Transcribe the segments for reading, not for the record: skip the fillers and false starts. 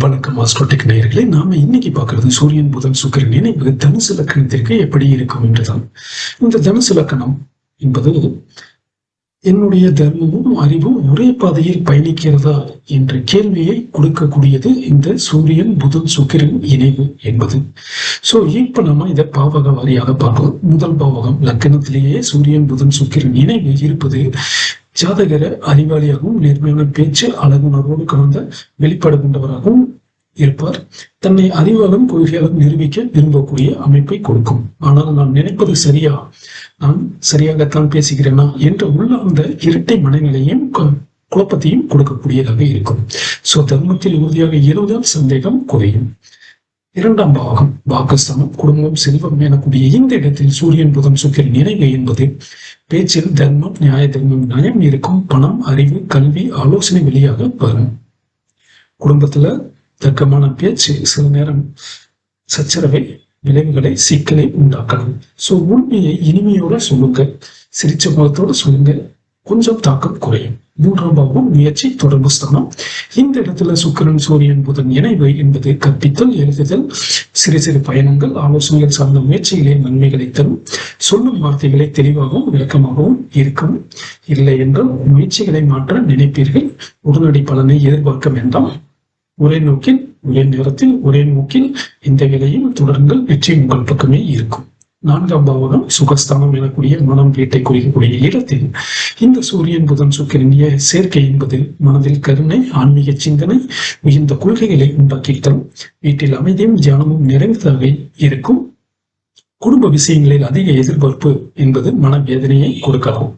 வணக்கம் ஆஸ்ட்ரோடெக் நேயர்களே. நாம இன்னைக்கு பார்க்கறது சூரியன் புதன் சுக்கிரன் இணைவு தனுசு லக்கணத்திற்கு எப்படி இருக்கும் என்றுதான். இந்த தனுசு லக்கணம் என்பது என்னுடைய தர்மமும் அறிவும் ஒரே பாதையில் பயணிக்கிறதா என்ற கேள்வியை கொடுக்கக்கூடியது இந்த சூரியன் புதன் சுக்கிரன் இணைவு என்பது. இப்ப நம்ம இதை பாவக வாரியாக பார்ப்போம். முதல் பாவகம் லக்கணத்திலேயே சூரியன் புதன் சுக்கிரன் இணைவு இருப்பது ஜாதகர அறிவாளியாகவும் நேர்மையான பேச்சு அழகுணர்வோடு கலந்த வெளிப்பாடு கொண்டவராகவும் இருப்பார். தன்னை அறிவாலும் கொள்கையாலும் நிரூபிக்க விரும்பக்கூடிய அமைப்பை கொடுக்கும். ஆனால் நான் நினைப்பது சரியா, நான் சரியாகத்தான் பேசுகிறேனா என்ற உள்ள அந்த இரட்டை மனநிலையும் குழப்பத்தையும் கொடுக்கக்கூடியதாக இருக்கும். தர்மத்தில் உறுதியாக இருவதால் சந்தேகம் குறையும். இரண்டாம் பாவகம் வாக்குஸ்தானம், குடும்பம், செல்வம் எனக்கூடிய இந்த இடத்தில் சூரியன் புதன் சுக்கிரன் இணைவு என்பது பேச்சில் தர்மம், நியாய தர்மம், நயம் இருக்கும். பணம், அறிவு, கல்வி, ஆலோசனை வெளியாக வரும். குடும்பத்துல தர்க்கமான பேச்சு சில நேரம் சச்சரவை விளைவுகளை, சிக்கலை உண்டாக்கலாம். உண்மையை இனிமையோட சொல்லுங்க, சிரிச்ச முகத்தோட சொல்லுங்க, கொஞ்சம் தாக்கம் குறையும். மூன்றாம் பாவம் முயற்சி, தொடர்பு ஸ்தானம். இந்த இடத்துல சுக்கிரன் சூரியன் புதன் இணைவு என்பது கற்பித்தல், எழுதுதல், சிறு சிறு பயணங்கள், ஆலோசனைகள் சார்ந்த முயற்சிகளே நன்மைகளை தரும். சொல்லும் வார்த்தைகளை தெளிவாகவும் விளக்கமாகவும் இருக்கும். இல்லை என்றால் முயற்சிகளை மாற்ற நினைப்பீர்கள். உடனடி பலனை எதிர்பார்க்க வேண்டாம். ஒரே நோக்கில், ஒரே நேரத்தில், ஒரே நோக்கில் இந்த வேலையில் தொடருங்கள். வெற்றி உங்கள் பக்கமே இருக்கும். நான்காம் பாவகம் சுகஸ்தானம் எனக்கூடிய மனம், வீட்டை குறிக்கக்கூடிய இடத்தில் இந்த சூரியன் புதன் சுக்கிரன் சேர்க்கை என்பது மனதில் கருணை, ஆன்மீக சிந்தனை, உயர்ந்த கொள்கைகளை உண்டாக்கி தரும். வீட்டில் அமைதியும் தியானமும் நிறைந்ததாக இருக்கும். குடும்ப விஷயங்களில் அதிக எதிர்பார்ப்பு என்பது மனவேதனையை கொடுக்கலாம்.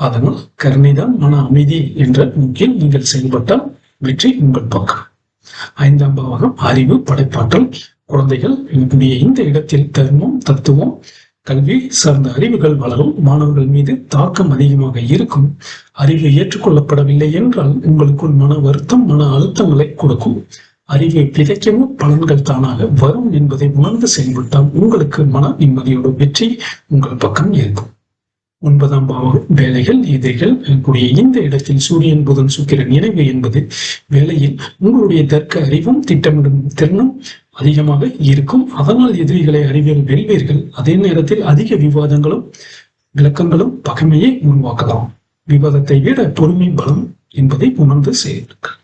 அதனால் கருணைதான் மன அமைதி என்ற நோக்கில் நீங்கள் செயல்பட்டால் வெற்றி உங்கள் பக்கம். ஐந்தாம் பாவகம் அறிவு, படைப்பாற்றல், குழந்தைகள் என்னுடைய இந்த இடத்தில் தர்மம், தத்துவம், கல்வி சார்ந்த அறிவுகள் வளரும். மாணவர்கள் மீது தாக்கம் அதிகமாக இருக்கும். அறிவு ஏற்றுக்கொள்ளப்படவில்லை என்றால் உங்களுக்குள் மன வருத்தம், மன அழுத்தங்களை கொடுக்கும். அறிவை விதைக்கவும் பலன்கள் தானாக வரும் என்பதை உணர்ந்து செயல்பட்டால் உங்களுக்கு மன நிம்மதியோட வெற்றி உங்கள் பக்கம் இருக்கும். ஒன்பதாம் பாவகம் வேலைகள், எதிரிகள் எனக்கூடிய இந்த இடத்தில் சூரியன் புதன் சுக்கிரன் இணைவு என்பது வேலையில் உங்களுடைய தர்க்க அறிவும் திட்டமிடும் திறனும் அதிகமாக இருக்கும். அதனால் எதிரிகளை அறிவியல் வெல்வீர்கள். அதே நேரத்தில் அதிக விவாதங்களும் விளக்கங்களும் பகைமையை உருவாக்கலாம். விவாதத்தை விட பொறுமை பலம் என்பதை உணர்ந்து செயல்படுங்கள்.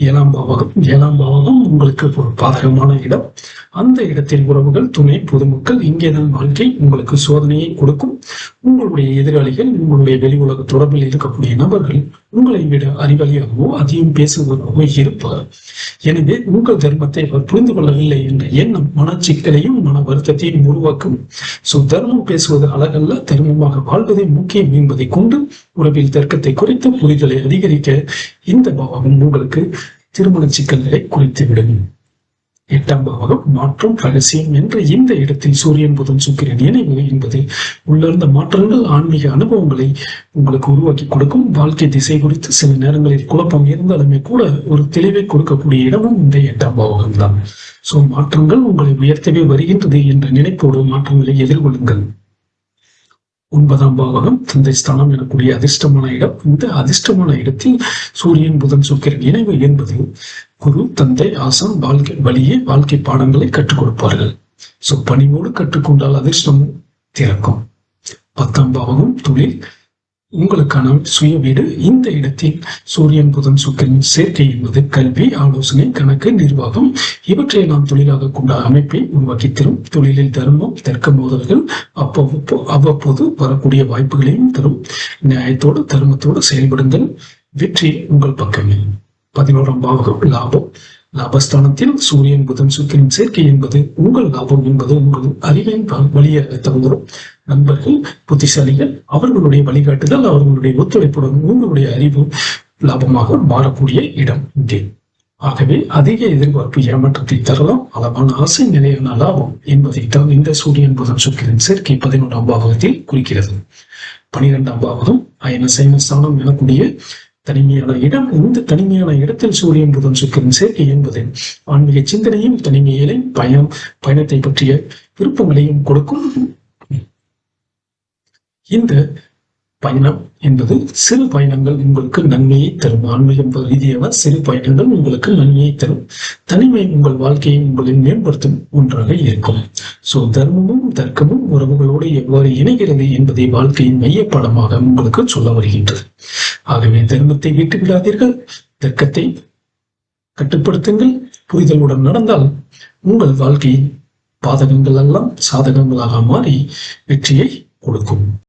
ஏழாம் பாவகம் உங்களுக்கு ஒரு பாதகமான இடம். அந்த இடத்தில் உறவுகள், துணை, பொதுமக்கள், இங்கேதான் வாழ்க்கை உங்களுக்கு சோதனையை கொடுக்கும். உங்களுடைய எதிராளிகள், உங்களுடைய வெளி உலக தொடர்பில் இருக்கக்கூடிய நபர்கள் உங்களை விட அறிவாளியாகவோ அதிகம் பேசுவதாகவோ இருப்பார். எனவே உங்கள் தர்மத்தை அவர் புரிந்து கொள்ளவில்லை என்ற எண்ணம் மனச்சிக்கலையும் மன வருத்தத்தையும் உருவாக்கும். தர்மம் பேசுவது அழகல்ல, தர்மமாக வாழ்வதே முக்கியம் என்பதை கொண்டு உறவில் தர்க்கத்தை குறைத்து புரிதலை அதிகரிக்க இந்த பாவகம் உங்களுக்கு திருமண சிக்கல்களை குறைத்துவிடும். எட்டாம் பாவகம் மாற்றம், ரகசியம் என்ற இந்த இடத்தில் சூரியன் புதன் சுக்கிரன் இணைவு என்பது உள்ளிருந்த மாற்றங்கள், ஆன்மீக அனுபவங்களை உங்களுக்கு உருவாக்கி கொடுக்கும். வாழ்க்கை திசை குறித்து சில நேரங்களில் குழப்பம் இருந்தாலுமே கூட ஒரு தெளிவை கொடுக்கக்கூடிய இடமும் இந்த எட்டாம் பாவகம் தான். மாற்றங்கள் உங்களை உயர்த்தவே வருகின்றது என்ற நினைப்போடு மாற்றங்களை எதிர்கொள்ளுங்கள். ஒன்பதாம் பாவகம் தந்தை ஸ்தானம் எனக்கூடிய அதிர்ஷ்டமான இடம். இந்த அதிர்ஷ்டமான இடத்தில் சூரியன் புதன் சுக்கிரன் இணைவு என்பது குரு, தந்தை, ஆசான், வாழ்க்கை வழியே வாழ்க்கை பாடங்களை கற்றுக் கொடுப்பார்கள். பணிவோடு கற்றுக்கொண்டால் அதிர்ஷ்டம் திறக்கும். 10ஆம் பாவகம் தொழில், உங்களுக்கான சுய வீடு. இந்த இடத்தில் சூரியன் புதன் சுக்கிரன் சேர்க்கை என்பது கல்வி, ஆலோசனை, கணக்கு, நிர்வாகம் இவற்றை நாம் தொழிலாக கொண்ட அமைப்பை உருவாக்கி தரும். தொழிலில் தர்மம், தர்க்க மோதல்கள் அவ்வப்போது வரக்கூடிய வாய்ப்புகளையும் தரும். நியாயத்தோடு தர்மத்தோடு செயல்படுங்கள். வெற்றி உங்கள் பக்கமே. 11ஆம் பாவகம் லாபம். லாபஸ்தானத்தில் சூரியன் புதன் சுக்கிரன் சேர்க்கை என்பது உங்கள் லாபம் என்பது உங்கள் அறிவின் வழியாக தரும். நண்பர்கள், புத்திசாலிகள், அவர்களுடைய வழிகாட்டுதல், அவர்களுடைய ஒத்துழைப்புடன் உங்களுடைய அறிவு லாபமாக மாறக்கூடிய இடம் இங்கே. ஆகவே அதிக எதிர்பார்ப்பு ஏமாற்றத்தை தரலாம். அளவான ஆசை நிலையான லாபம் என்பதைத்தான் இந்த சூரியன் புதன் சுக்கிரன் சேர்க்கை 11ஆம் பாவகத்தில் குறிக்கிறது. 12ஆம் பாவகம் அயன சைன ஸ்தானம் எனக்கூடிய தனிமையான இடம். இந்த தனிமையான இடத்தில் சூரியன் புதன் சுக்கிரன் சேர்க்கை என்பது ஆன்மீக சிந்தனையும் தனிமையிலையும் பயணத்தை பற்றிய விருப்பங்களையும் கொடுக்கும். இந்த பயணம் என்பது சிறு பயணங்கள் உங்களுக்கு நன்மையை தரும். ஆன்மீகம் ரீதியான சிறு பயணங்கள் உங்களுக்கு நன்மையை தரும். தனிமை உங்கள் வாழ்க்கையை உங்களை மேம்படுத்தும் ஒன்றாக இருக்கும். தர்மமும் தர்க்கமும் உறவுகளோடு எவ்வாறு இணைகிறது என்பதை வாழ்க்கையின் மையப்படமாக உங்களுக்கு சொல்ல வருகின்றது. ஆகவே தர்மத்தை விட்டு விடாதீர்கள், தர்க்கத்தை கட்டுப்படுத்துங்கள். புரிதலுடன் நடந்தால் உங்கள் வாழ்க்கையின் பாதகங்கள் எல்லாம் சாதகங்களாக மாறி வெற்றியை கொடுக்கும்.